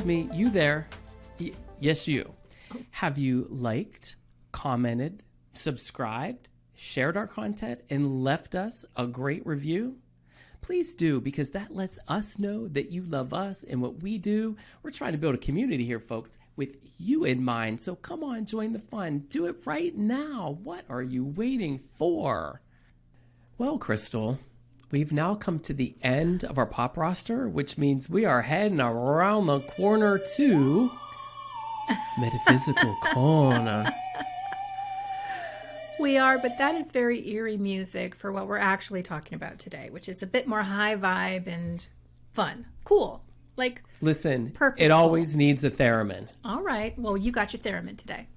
Excuse me, you there? Yes, you. Have you liked, commented, subscribed, shared our content, and left us a great review? Please do, because that lets us know that you love us and what we do. We're trying to build a community here, folks, with you in mind. So come on, join the fun. Do it right now. What are you waiting for? Well, Crystal, we've now come to the end of our pop roster, which means we are heading around the corner to Metaphysical Corner. We are, but that is very eerie music for what we're actually talking about today, which is a bit more high vibe and fun. Cool. Like, listen, purposeful. It always needs a theremin. All right. Well, you got your theremin today.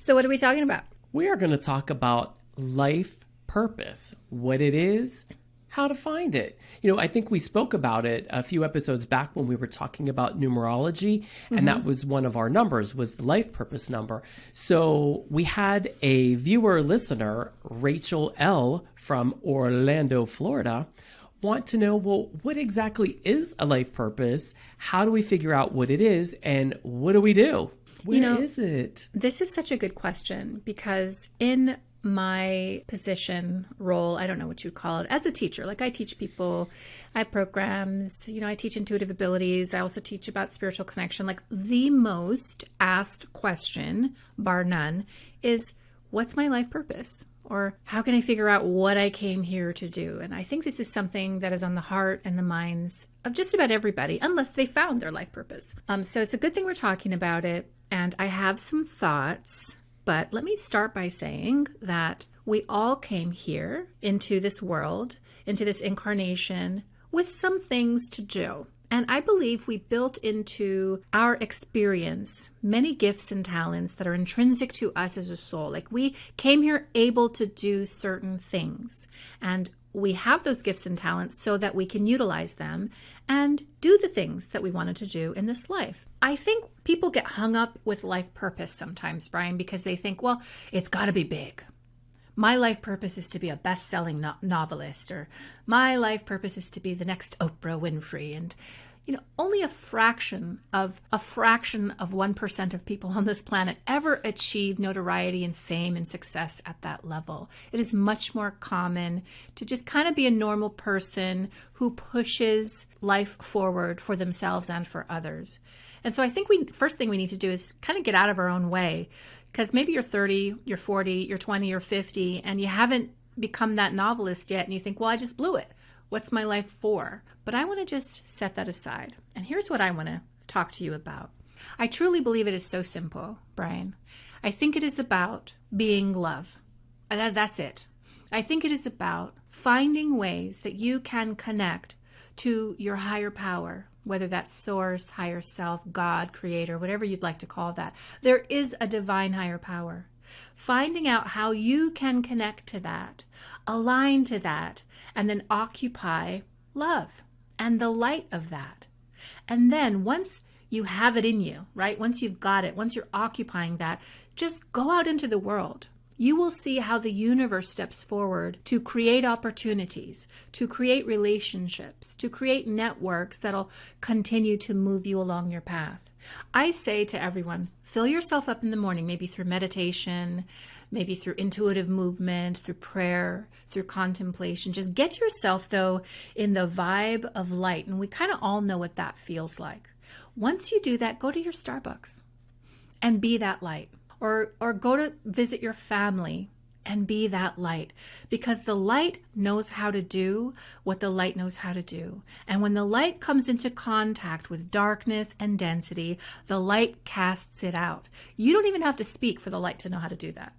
So what are we talking about? We are going to talk about life purpose, what it is, how to find it. You know, I think we spoke about it a few episodes back when we were talking about numerology, and that was one of our numbers, was the life purpose number. So we had a viewer listener, Rachel L. from Orlando, Florida, want to know, well, what exactly is a life purpose? How do we figure out what it is, and what do we do? Where is it? This is such a good question, because in my position, role, I don't know what you'd call it, as a teacher. Like, I teach people, I have programs, I teach intuitive abilities. I also teach about spiritual connection. Like, the most asked question, bar none, is, what's my life purpose? Or how can I figure out what I came here to do? And I think this is something that is on the heart and the minds of just about everybody, unless they found their life purpose. So it's a good thing we're talking about it. And I have some thoughts. But let me start by saying that we all came here into this world, into this incarnation, with some things to do. And I believe we built into our experience many gifts and talents that are intrinsic to us as a soul. Like, we came here able to do certain things. And we have those gifts and talents so that we can utilize them and do the things that we wanted to do in this life. I think people get hung up with life purpose sometimes, Bryan, because they think, well, it's got to be big. My life purpose is to be a best-selling novelist, or my life purpose is to be the next Oprah Winfrey. And only a fraction of 1% of people on this planet ever achieve notoriety and fame and success at that level. It is much more common to just kind of be a normal person who pushes life forward for themselves and for others. And so I think first thing we need to do is kind of get out of our own way, because maybe you're 30, you're 40, you're 20, you're 50, and you haven't become that novelist yet, and you think, well, I just blew it. What's my life for? But I want to just set that aside. And here's what I want to talk to you about. I truly believe it is so simple, Bryan. I think it is about being love. That's it. I think it is about finding ways that you can connect to your higher power, whether that's source, higher self, God, creator, whatever you'd like to call that. There is a divine higher power. Finding out how you can connect to that, align to that, and then occupy love and the light of that. And then once you have it in you, right? Once you've got it, once you're occupying that, just go out into the world. You will see how the universe steps forward to create opportunities, to create relationships, to create networks that'll continue to move you along your path. I say to everyone, fill yourself up in the morning, maybe through meditation, maybe through intuitive movement, through prayer, through contemplation. Just get yourself, though, in the vibe of light. And we kind of all know what that feels like. Once you do that, go to your Starbucks and be that light. Or go to visit your family and be that light, because the light knows how to do what the light knows how to do. And when the light comes into contact with darkness and density, the light casts it out. You don't even have to speak for the light to know how to do that.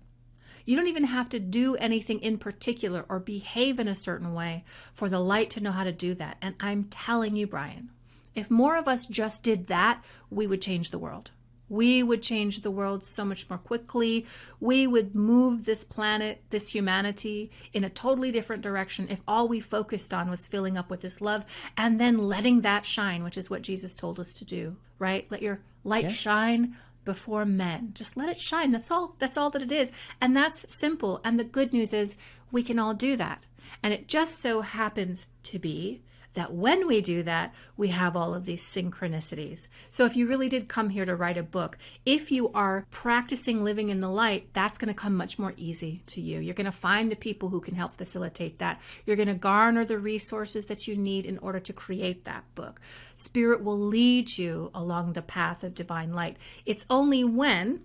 You don't even have to do anything in particular or behave in a certain way for the light to know how to do that. And I'm telling you, Bryan, if more of us just did that, we would change the world. We would change the world so much more quickly. We would move this planet, this humanity, in a totally different direction if all we focused on was filling up with this love and then letting that shine, which is what Jesus told us to do, right? Let your light shine before men. Just let it shine. That's all that it is. And that's simple. And the good news is we can all do that. And it just so happens to be that when we do that, we have all of these synchronicities. So if you really did come here to write a book, if you are practicing living in the light, that's going to come much more easy to you. You're going to find the people who can help facilitate that. You're going to garner the resources that you need in order to create that book. Spirit will lead you along the path of divine light. It's only when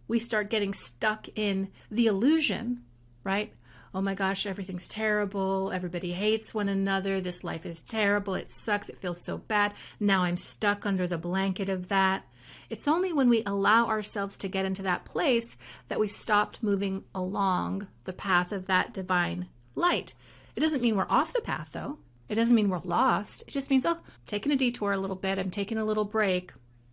we start getting stuck in the illusion, right? Oh my gosh, everything's terrible. Everybody hates one another. This life is terrible. It sucks. It feels so bad. Now I'm stuck under the blanket of that. It's only when we allow ourselves to get into that place that we stopped moving along the path of that divine light. It doesn't mean we're off the path, though. It doesn't mean we're lost. It just means, oh, taking a detour a little bit. I'm taking a little break.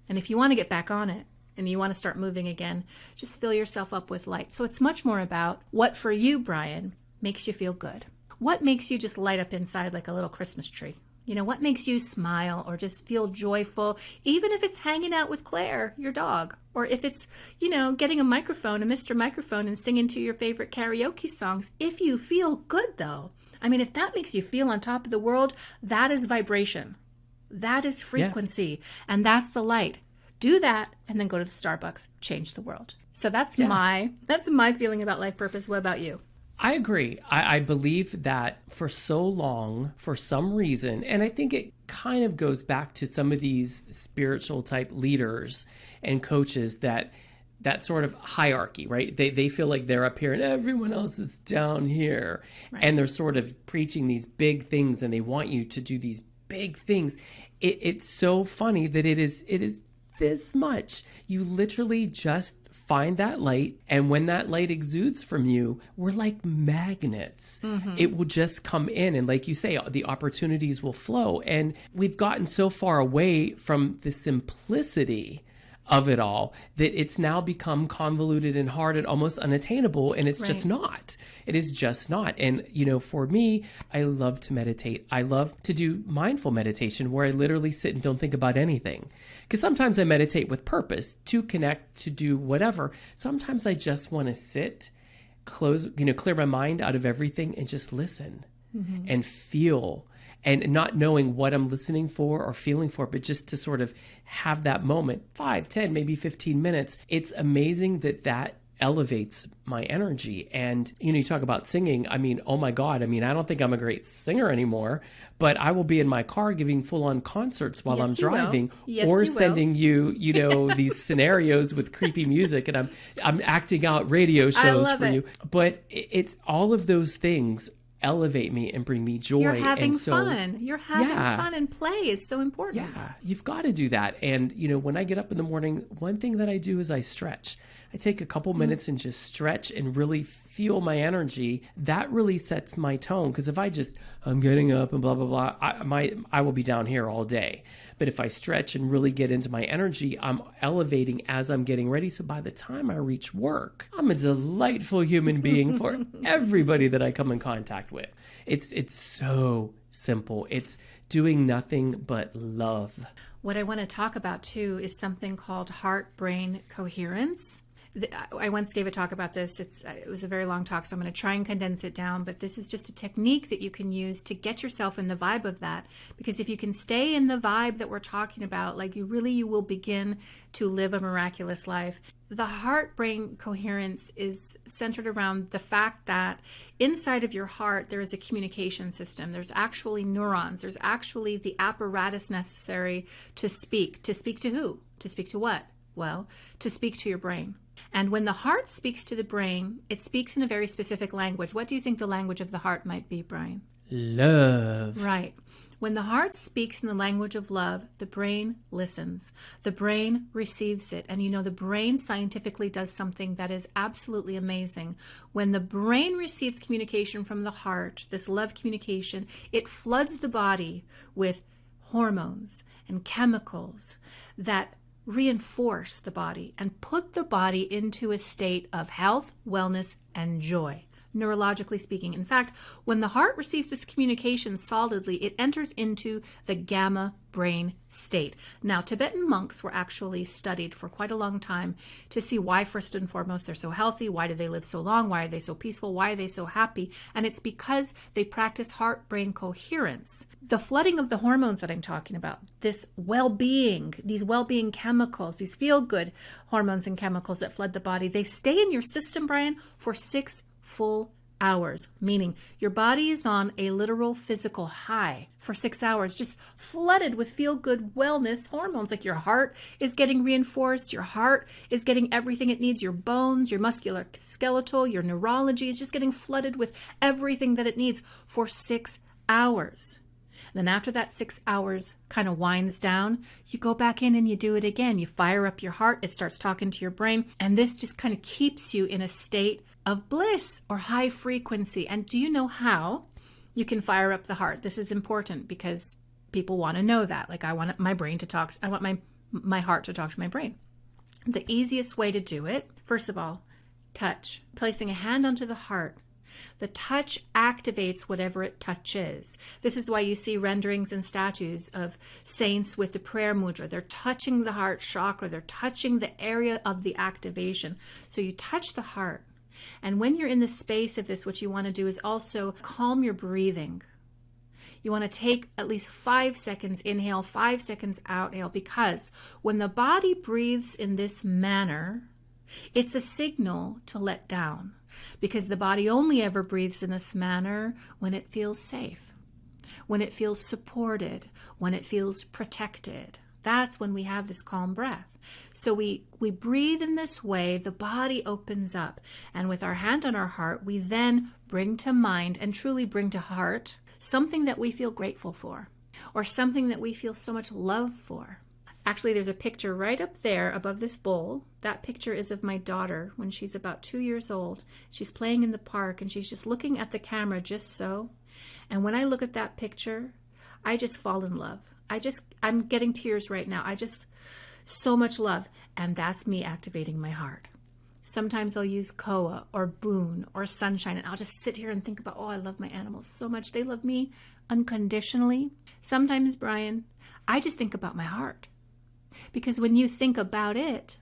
And if you want to get back on it, and you want to start moving again, just fill yourself up with light. So it's much more about what for you, Bryan, makes you feel good. What makes you just light up inside like a little Christmas tree? You know, what makes you smile or just feel joyful, even if it's hanging out with Claire, your dog, or if it's, you know, getting a microphone, a Mr. Microphone, and singing to your favorite karaoke songs. If you feel good, though, I mean, if that makes you feel on top of the world, that is vibration. That is frequency. Yeah. And that's the light. Do that and then go to the Starbucks, change the world. So that's my feeling about life purpose. What about you? I agree. I believe that for so long, for some reason, and I think it kind of goes back to some of these spiritual type leaders and coaches that sort of hierarchy, right? They feel like they're up here and everyone else is down here. Right. And they're sort of preaching these big things and they want you to do these big things. It's so funny that it is this much. You literally just find that light, and when that light exudes from you, we're like magnets. Mm-hmm. It will just come in, and like you say, the opportunities will flow. And we've gotten so far away from the simplicity of it all that it's now become convoluted and hard and almost unattainable, and it's just not. It is just not. And, you know, for me, I love to meditate. I love to do mindful meditation where I literally sit and don't think about anything. Because sometimes I meditate with purpose to connect, to do whatever. Sometimes I just want to sit, clear my mind out of everything and just listen and feel. And not knowing what I'm listening for or feeling for, but just to sort of have that moment, 5, 10, maybe 15 minutes. It's amazing that elevates my energy. And, you know, you talk about singing. I mean, oh my God. I mean, I don't think I'm a great singer anymore, but I will be in my car giving full on concerts while I'm driving or sending you, you know, these scenarios with creepy music. And I'm acting out radio shows for you. But it's all of those things elevate me and bring me joy. You're having fun. You're having fun, and play is so important. Yeah, you've got to do that. And, you know, when I get up in the morning, one thing that I do is I stretch. I take a couple minutes and just stretch and really feel my energy. That really sets my tone. Because if I'm getting up and blah, blah, blah, I will be down here all day. But if I stretch and really get into my energy, I'm elevating as I'm getting ready. So by the time I reach work, I'm a delightful human being for everybody that I come in contact with. It's so simple. It's doing nothing but love. What I want to talk about too is something called heart-brain coherence. I once gave a talk about this. It was a very long talk, so I'm going to try and condense it down. But this is just a technique that you can use to get yourself in the vibe of that. Because if you can stay in the vibe that we're talking about, like you will begin to live a miraculous life. The heart-brain coherence is centered around the fact that inside of your heart, there is a communication system. There's actually neurons. There's actually the apparatus necessary to speak. To speak to who? To speak to what? Well, to speak to your brain. And when the heart speaks to the brain, it speaks in a very specific language. What do you think the language of the heart might be, Bryan? Love. Right. When the heart speaks in the language of love, the brain listens. The brain receives it. And you know, the brain scientifically does something that is absolutely amazing. When the brain receives communication from the heart, this love communication, it floods the body with hormones and chemicals that reinforce the body and put the body into a state of health, wellness, and joy. neurologically speaking. In fact, when the heart receives this communication solidly, it enters into the gamma brain state. Now, Tibetan monks were actually studied for quite a long time to see why, first and foremost, they're so healthy. Why do they live so long? Why are they so peaceful? Why are they so happy? And it's because they practice heart-brain coherence. The flooding of the hormones that I'm talking about, this well-being, these well-being chemicals, these feel-good hormones and chemicals that flood the body, they stay in your system, Bryan, for 6 full hours, meaning your body is on a literal physical high for 6 hours, just flooded with feel-good wellness hormones. Like your heart is getting reinforced, your heart is getting everything it needs, your bones, your musculoskeletal, your neurology is just getting flooded with everything that it needs for 6 hours. And then after that 6 hours kind of winds down, you go back in and you do it again. You fire up your heart, it starts talking to your brain, and this just kind of keeps you in a state of bliss or high frequency. And do you know how you can fire up the heart? This is important because people want to know that. Like, I want my brain to talk, I want my heart to talk to my brain. The easiest way to do it, first of all, touch. Placing a hand onto the heart. The touch activates whatever it touches. This is why you see renderings and statues of saints with the prayer mudra. They're touching the heart chakra. They're touching the area of the activation. So you touch the heart. And when you're in the space of this, what you want to do is also calm your breathing. You want to take at least 5 seconds inhale, 5 seconds outhale, because when the body breathes in this manner, it's a signal to let down. Because the body only ever breathes in this manner when it feels safe, when it feels supported, when it feels protected. That's when we have this calm breath. So we breathe in this way, the body opens up. And with our hand on our heart, we then bring to mind and truly bring to heart something that we feel grateful for, or something that we feel so much love for. Actually, there's a picture right up there above this bowl. That picture is of my daughter when she's about 2 years old. She's playing in the park and she's just looking at the camera just so. And when I look at that picture, I just fall in love. I'm getting tears right now. So much love. And that's me activating my heart. Sometimes I'll use koa or boon or sunshine, and I'll just sit here and think about, oh, I love my animals so much. They love me unconditionally. Sometimes, Bryan, I just think about my heart. Because when you think about it,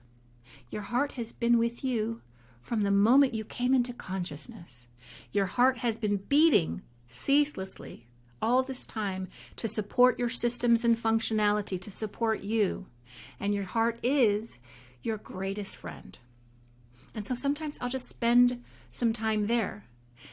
your heart has been with you from the moment you came into consciousness. Your heart has been beating ceaselessly all this time to support your systems and functionality, to support you. And your heart is your greatest friend. And so sometimes I'll just spend some time there.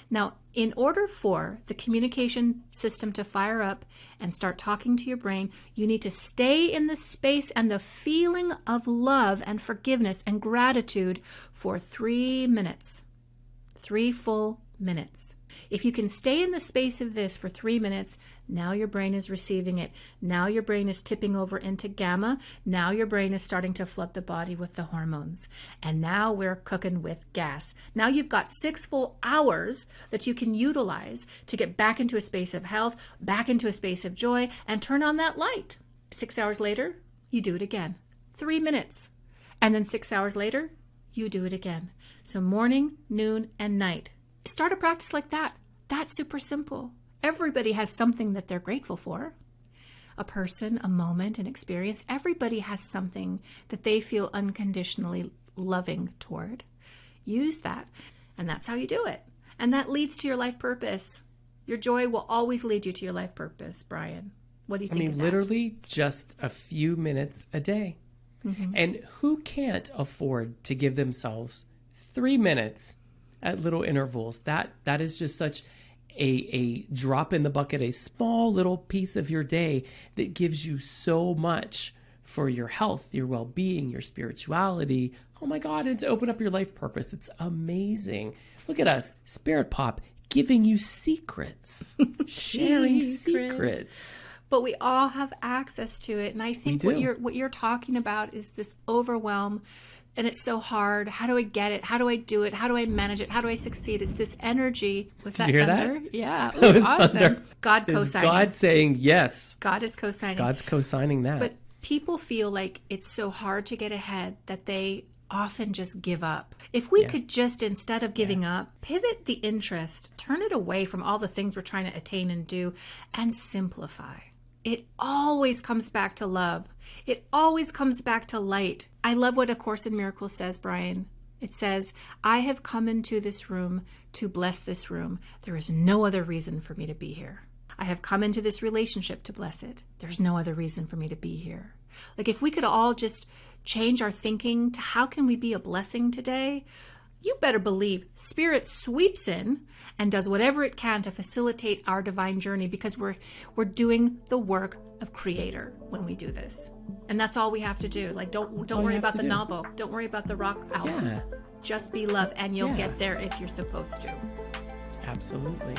Now, in order for the communication system to fire up and start talking to your brain, you need to stay in the space and the feeling of love and forgiveness and gratitude for 3 minutes, 3 full minutes. If you can stay in the space of this for 3 minutes, now your brain is receiving it. Now your brain is tipping over into gamma. Now your brain is starting to flood the body with the hormones. And now we're cooking with gas. Now you've got 6 full hours that you can utilize to get back into a space of health, back into a space of joy, and turn on that light. 6 hours later, you do it again. 3 minutes. And then 6 hours later, you do it again. So morning, noon, and night. Start a practice like that. That's super simple. Everybody has something that they're grateful for. A person, a moment, an experience. Everybody has something that they feel unconditionally loving toward. Use that. And that's how you do it. And that leads to your life purpose. Your joy will always lead you to your life purpose, Bryan. What do you think of that? Literally just a few minutes a day. Mm-hmm. And who can't afford to give themselves 3 minutes at little intervals? That is just such a drop in the bucket, a small little piece of your day that gives you so much for your health, your well-being, your spirituality. Oh my God, and to open up your life purpose. It's amazing. Look at us, Spirit Pop, giving you secrets, sharing secrets. But we all have access to it. And I think what you're talking about is this overwhelm. And it's so hard. How do I get it? How do I do it? How do I manage it? How do I succeed? It's this energy. Was that thunder? That? Yeah. That was awesome. Thunder. God co-signing. God saying yes. God is co-signing. God's co-signing that. But people feel like it's so hard to get ahead that they often just give up. If we could just, instead of giving up, pivot the interest, turn it away from all the things we're trying to attain and do, and simplify. It always comes back to love. It always comes back to light. I love what A Course in Miracles says, Bryan. It says, I have come into this room to bless this room. There is no other reason for me to be here. I have come into this relationship to bless it. There's no other reason for me to be here. Like, if we could all just change our thinking to how can we be a blessing today, you better believe Spirit sweeps in and does whatever it can to facilitate our divine journey, because we're doing the work of Creator when we do this. And that's all we have to do. Like, don't worry about the novel. Don't worry about the rock album. Just be love, and you'll get there if you're supposed to. Absolutely.